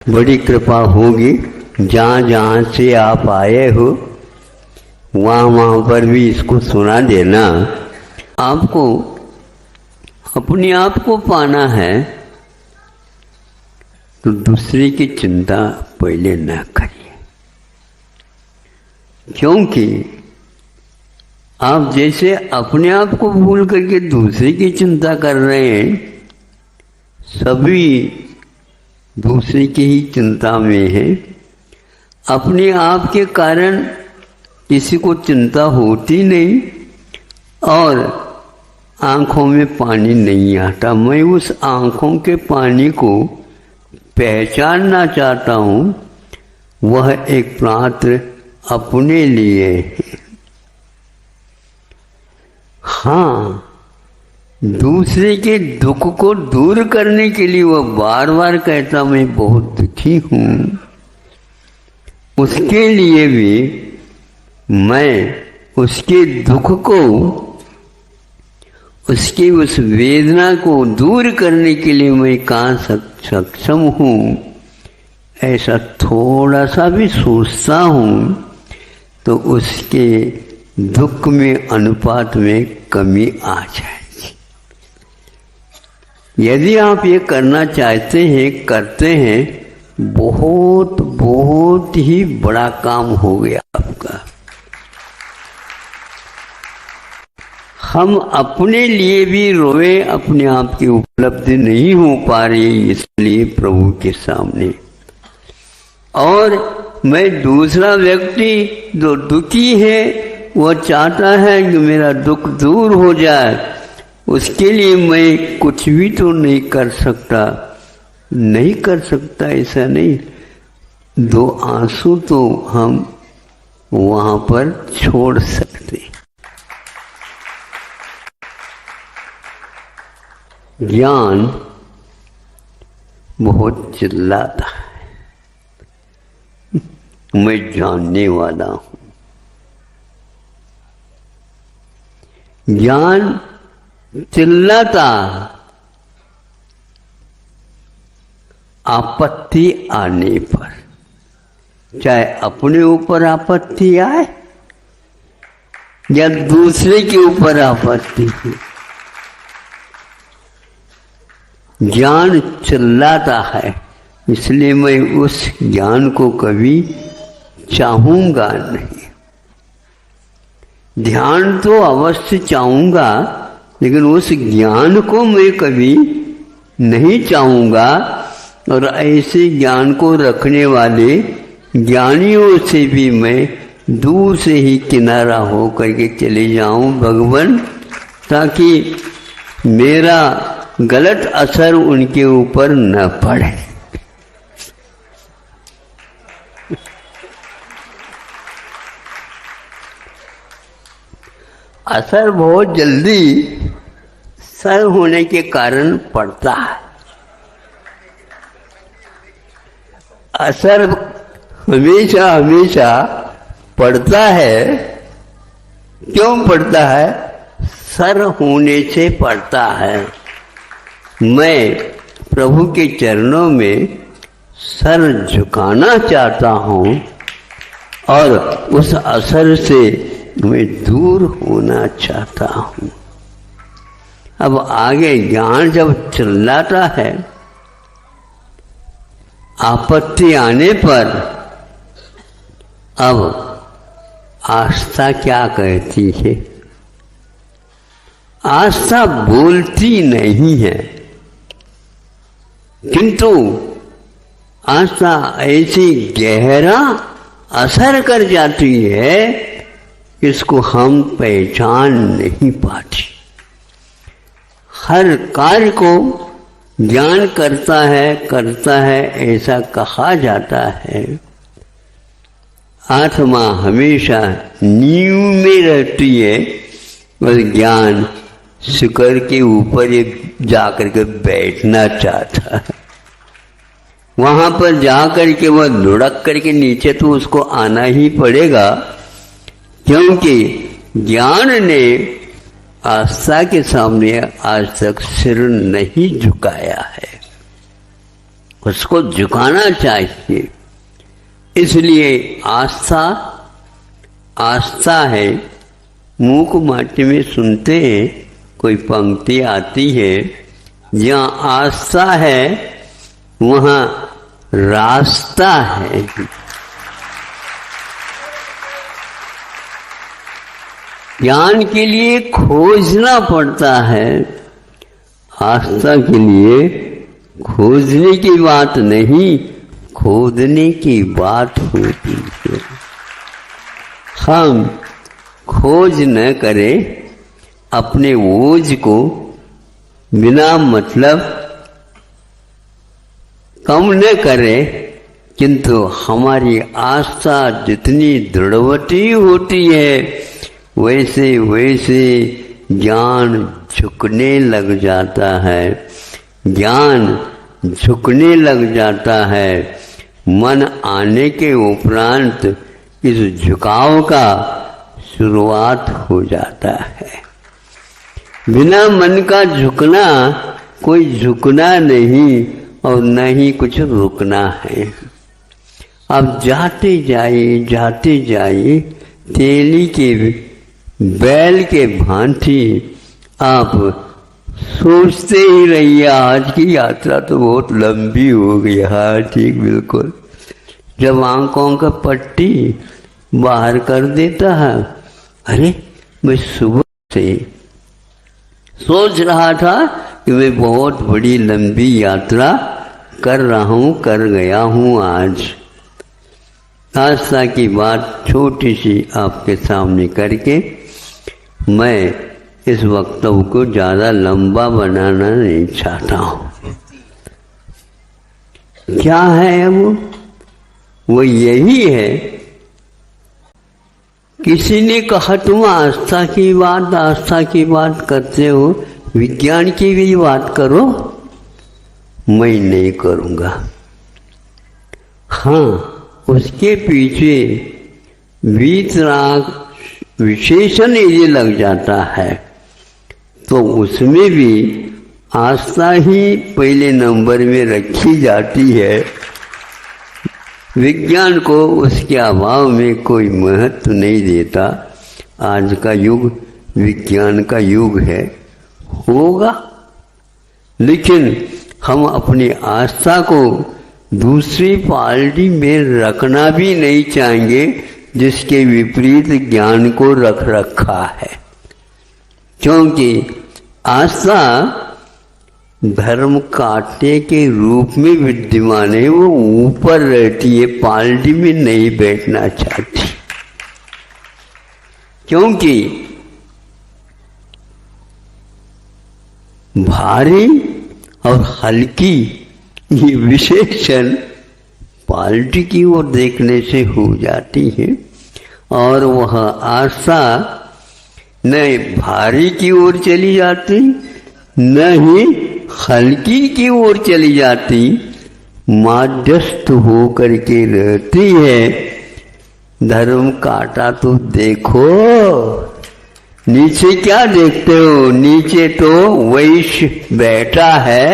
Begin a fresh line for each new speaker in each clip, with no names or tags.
बड़ी कृपा होगी। जहाँ जहाँ से आप आए हो वहाँ वहाँ पर भी इसको सुना देना। आपको अपने आप को पाना है तो दूसरे की चिंता पहले न करिए, क्योंकि आप जैसे अपने आप को भूल करके दूसरे की चिंता कर रहे हैं, सभी दूसरे की ही चिंता में है। अपने आप के कारण किसी को चिंता होती नहीं और आंखों में पानी नहीं आता। मैं उस आंखों के पानी को पहचानना चाहता हूँ, वह एक पात्र अपने लिए है। हाँ, दूसरे के दुख को दूर करने के लिए वह बार बार कहता मैं बहुत दुखी हूँ, उसके लिए भी मैं उसके दुख को, उसकी उस वेदना को दूर करने के लिए मैं कहाँ सक्षम हूँ, ऐसा थोड़ा सा भी सोचता हूँ तो उसके दुख में अनुपात में कमी आ जाएगी। यदि आप ये करना चाहते हैं, करते हैं, बहुत बहुत ही बड़ा काम हो गया आपका। हम अपने लिए भी रोए, अपने आप की उपलब्धि नहीं हो पा रही इसलिए प्रभु के सामने, और मैं दूसरा व्यक्ति जो दुखी है वह चाहता है कि मेरा दुख दूर हो जाए, उसके लिए मैं कुछ भी तो नहीं कर सकता। नहीं कर सकता ऐसा नहीं, दो आंसू तो हम वहां पर छोड़ सकते। ज्ञान बहुत चिल्लाता है, मैं जानने वाला हूं। ज्ञान चिल्लाता आपत्ति आने पर, चाहे अपने ऊपर आपत्ति आए या दूसरे के ऊपर आपत्ति हो, ज्ञान चिल्लाता है। इसलिए मैं उस ज्ञान को कभी चाहूंगा नहीं। ध्यान तो अवश्य चाहूंगा, लेकिन उस ज्ञान को मैं कभी नहीं चाहूंगा। और ऐसे ज्ञान को रखने वाले ज्ञानियों से भी मैं दूर से ही किनारा हो करके चले जाऊं भगवान, ताकि मेरा गलत असर उनके ऊपर न पड़े। असर बहुत जल्दी सर होने के कारण पड़ता है। असर हमेशा हमेशा पड़ता है। क्यों पड़ता है? सर होने से पड़ता है। मैं प्रभु के चरणों में सर झुकाना चाहता हूँ और उस असर से मैं दूर होना चाहता हूँ। अब आगे ज्ञान जब चिल्लाता है, आपत्ति आने पर, अब आस्था क्या कहती है? आस्था बोलती नहीं है, किंतु आस्था ऐसी गहरा असर कर जाती है, इसको हम पहचान नहीं पाते। हर कार्य को ज्ञान करता है ऐसा कहा जाता है। आत्मा हमेशा नींव में रहती है और ज्ञान शिखर के ऊपर जाकर के बैठना चाहता है। वहां पर जाकर के वह लुढ़क करके नीचे तो उसको आना ही पड़ेगा, क्योंकि ज्ञान ने आस्था के सामने आज तक सिर नहीं झुकाया है। उसको झुकाना चाहिए। इसलिए आस्था आस्था है। मूक माटी में सुनते हैं, कोई पंक्ति आती है, जहाँ आस्था है वहाँ रास्ता है। ज्ञान के लिए खोजना पड़ता है, आस्था के लिए खोजने की बात नहीं, खोदने की बात होती है। हम खोज न करें, अपने ओज को बिना मतलब कम न करें, किंतु हमारी आस्था जितनी दृढ़वती होती है वैसे वैसे ज्ञान झुकने लग जाता है। ज्ञान झुकने लग जाता है। मन आने के उपरांत इस झुकाव का शुरुआत हो जाता है। बिना मन का झुकना कोई झुकना नहीं और न ही कुछ रुकना है। अब जाते जाइए तेली के बैल के भांति आप सोचते ही रहिए। आज की यात्रा तो बहुत लंबी हो गई। हाँ ठीक, बिल्कुल। जब आंखों का पट्टी बाहर कर देता है, अरे मैं सुबह से सोच रहा था कि मैं बहुत बड़ी लंबी यात्रा कर रहा हूँ, कर गया हूँ। आज आस्था की बात छोटी सी आपके सामने करके मैं इस वक्तव्य को ज़्यादा लंबा बनाना नहीं चाहता हूँ। क्या है वो यही है। किसी ने कहा तुम आस्था की बात करते हो, विज्ञान की भी बात करो। मैं नहीं करूँगा। हाँ, उसके पीछे वीतराग विशेषण यदि लग जाता है तो उसमें भी आस्था ही पहले नंबर में रखी जाती है। विज्ञान को उसके अभाव में कोई महत्व नहीं देता। आज का युग विज्ञान का युग है, होगा, लेकिन हम अपनी आस्था को दूसरी पार्टी में रखना भी नहीं चाहेंगे जिसके विपरीत ज्ञान को रख रखा है। क्योंकि आस्था धर्म कांटे के रूप में विद्यमान है, वो ऊपर रहती है, पार्टी में नहीं बैठना चाहती। क्योंकि भारी और हल्की ये विशेषण पार्टी की ओर देखने से हो जाती है, और वह आस्था न भारी की ओर चली जाती न ही हल्की की ओर चली जाती, मध्यस्थ होकर के रहती है। धर्म कांटा तो देखो, नीचे क्या देखते हो? नीचे तो वैश्य बैठा है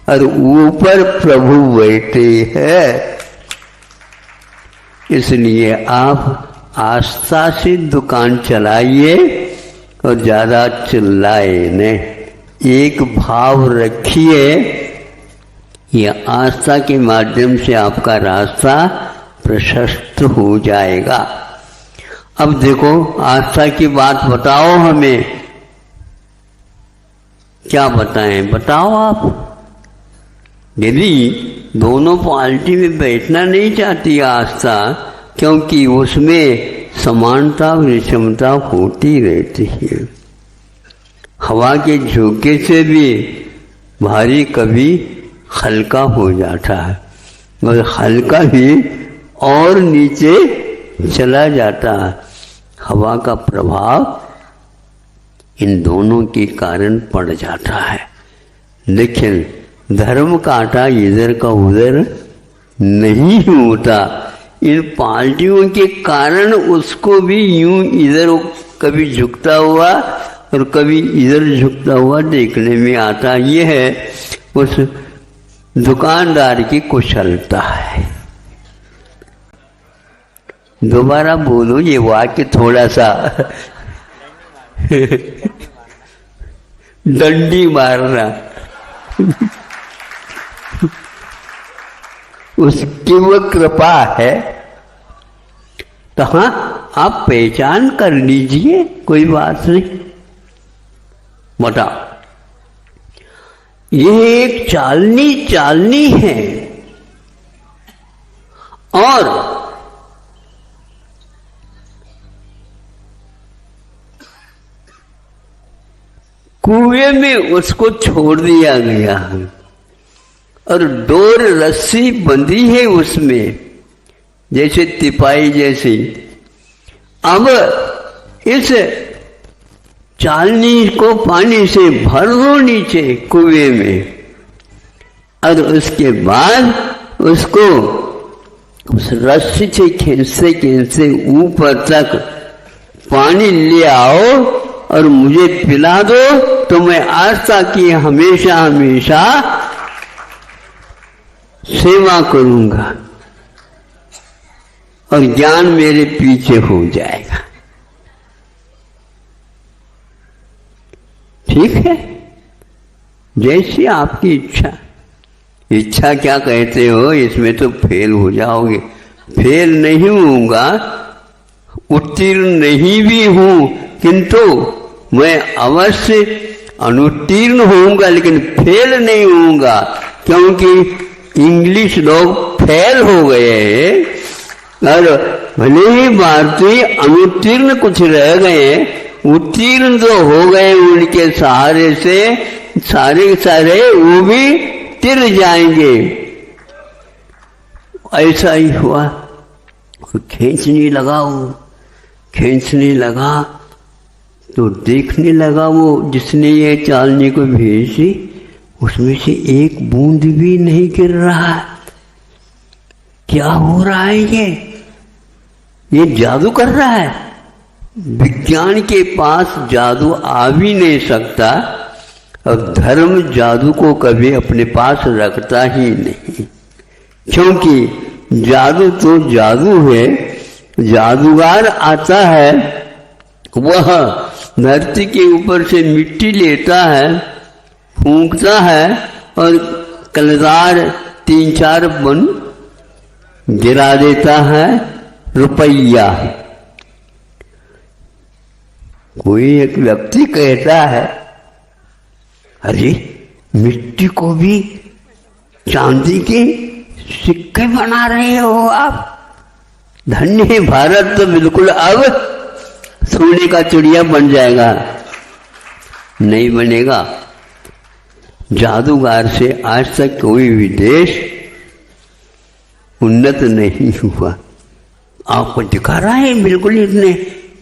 और ऊपर प्रभु बैठे हैं। इसलिए आप आस्था से दुकान चलाइए और ज्यादा चिल्लाए नहीं, एक भाव रखिए। यह आस्था के माध्यम से आपका रास्ता प्रशस्त हो जाएगा। अब देखो, आस्था की बात बताओ, हमें क्या बताएं? बताओ आप। यदि दोनों पार्टी में बैठना नहीं चाहती आस्था, क्योंकि उसमें समानता विषमता होती रहती है। हवा के झोंके से भी भारी कभी हल्का हो जाता है और हल्का भी और नीचे चला जाता है। हवा का प्रभाव इन दोनों के कारण पड़ जाता है। लेकिन धर्म कांटा इधर का उधर नहीं होता। इन पार्टियों के कारण उसको भी यूं इधर कभी झुकता हुआ और कभी इधर झुकता हुआ देखने में आता। ये है उस दुकानदार की कुशलता है। दोबारा बोलो ये वाक्य थोड़ा सा डंडी मारना उसकी वो कृपा है। तो हाँ, आप पहचान कर लीजिए, कोई बात नहीं। बताओ, यह एक चालनी है और कुएं में उसको छोड़ दिया गया है और डोर रस्सी बंधी है उसमें, जैसे तिपाई जैसी। अब इस चालनी को पानी से भर दो नीचे कुएं में और उसके बाद उसको उस रस्सी से खींचते खींचते ऊपर तक पानी ले आओ और मुझे पिला दो, तो मैं आस्था की हमेशा हमेशा सेवा करूंगा और ज्ञान मेरे पीछे हो जाएगा। ठीक है, जैसी आपकी इच्छा। इच्छा क्या कहते हो, इसमें तो फेल हो जाओगे। फेल नहीं होऊंगा, उत्तीर्ण नहीं भी हूं, किंतु मैं अवश्य अनुत्तीर्ण होऊंगा, लेकिन फेल नहीं होऊंगा, क्योंकि इंग्लिश लोग फेल हो गए हैं और भले ही भारतीय अनुत्तीर्ण कुछ रह गए, उत्तीर्ण तो हो गए। उनके सहारे से सारे सारे वो भी तिर जाएंगे। ऐसा ही हुआ। खींचने लगा तो देखने लगा वो जिसने ये चालनी को भेजी, उसमें से एक बूंद भी नहीं गिर रहा। क्या हो रहा है? ये जादू कर रहा है। विज्ञान के पास जादू आ भी नहीं सकता और धर्म जादू को कभी अपने पास रखता ही नहीं, क्योंकि जादू तो जादू है। जादूगर आता है, वह धरती के ऊपर से मिट्टी लेता है, फूंकता है और कलदार 3-4 बन गिरा देता है रुपया। कोई एक व्यक्ति कहता है, अरे मिट्टी को भी चांदी के सिक्के बना रहे हो आप। धन्य है भारत, तो बिल्कुल अब सोने का चिड़िया बन जाएगा। नहीं बनेगा। जादूगर से आज तक कोई भी देश उन्नत नहीं हुआ। आपको दिखा रहा है बिल्कुल इतने।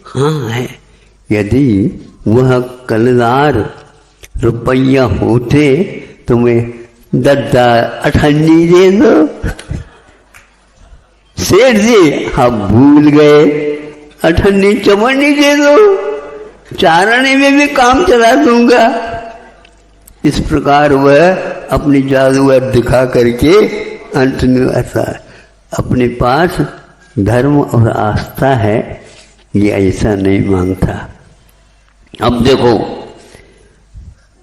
हाँ है। यदि वह कलदार रुपया होते तो मैं दद्दा अठन्नी दे दो। सेठ जी आप भूल गए, अठन्नी चवन्नी दे दो, चारणे में भी काम चला दूंगा। इस प्रकार वह अपनी जादूगर दिखा करके अंत में ऐसा अपने पास धर्म और आस्था है, ये ऐसा नहीं मांगता। अब देखो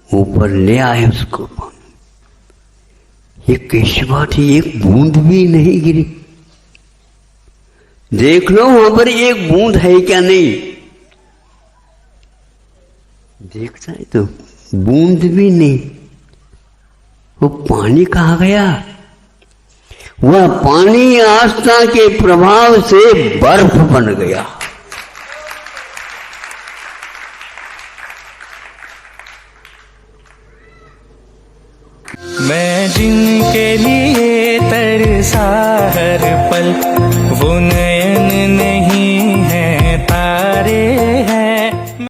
ऊपर ले आए उसको, ये कैसी बात है, एक बूंद भी नहीं गिरी। देख लो वहां पर एक बूंद है क्या? नहीं देखता है तो बूंद भी नहीं। वो पानी कहाँ गया? वह पानी आस्था के प्रभाव से बर्फ बन गया।
मैं जिनके लिए तरसा हर पल, वो नयन नहीं है तारे।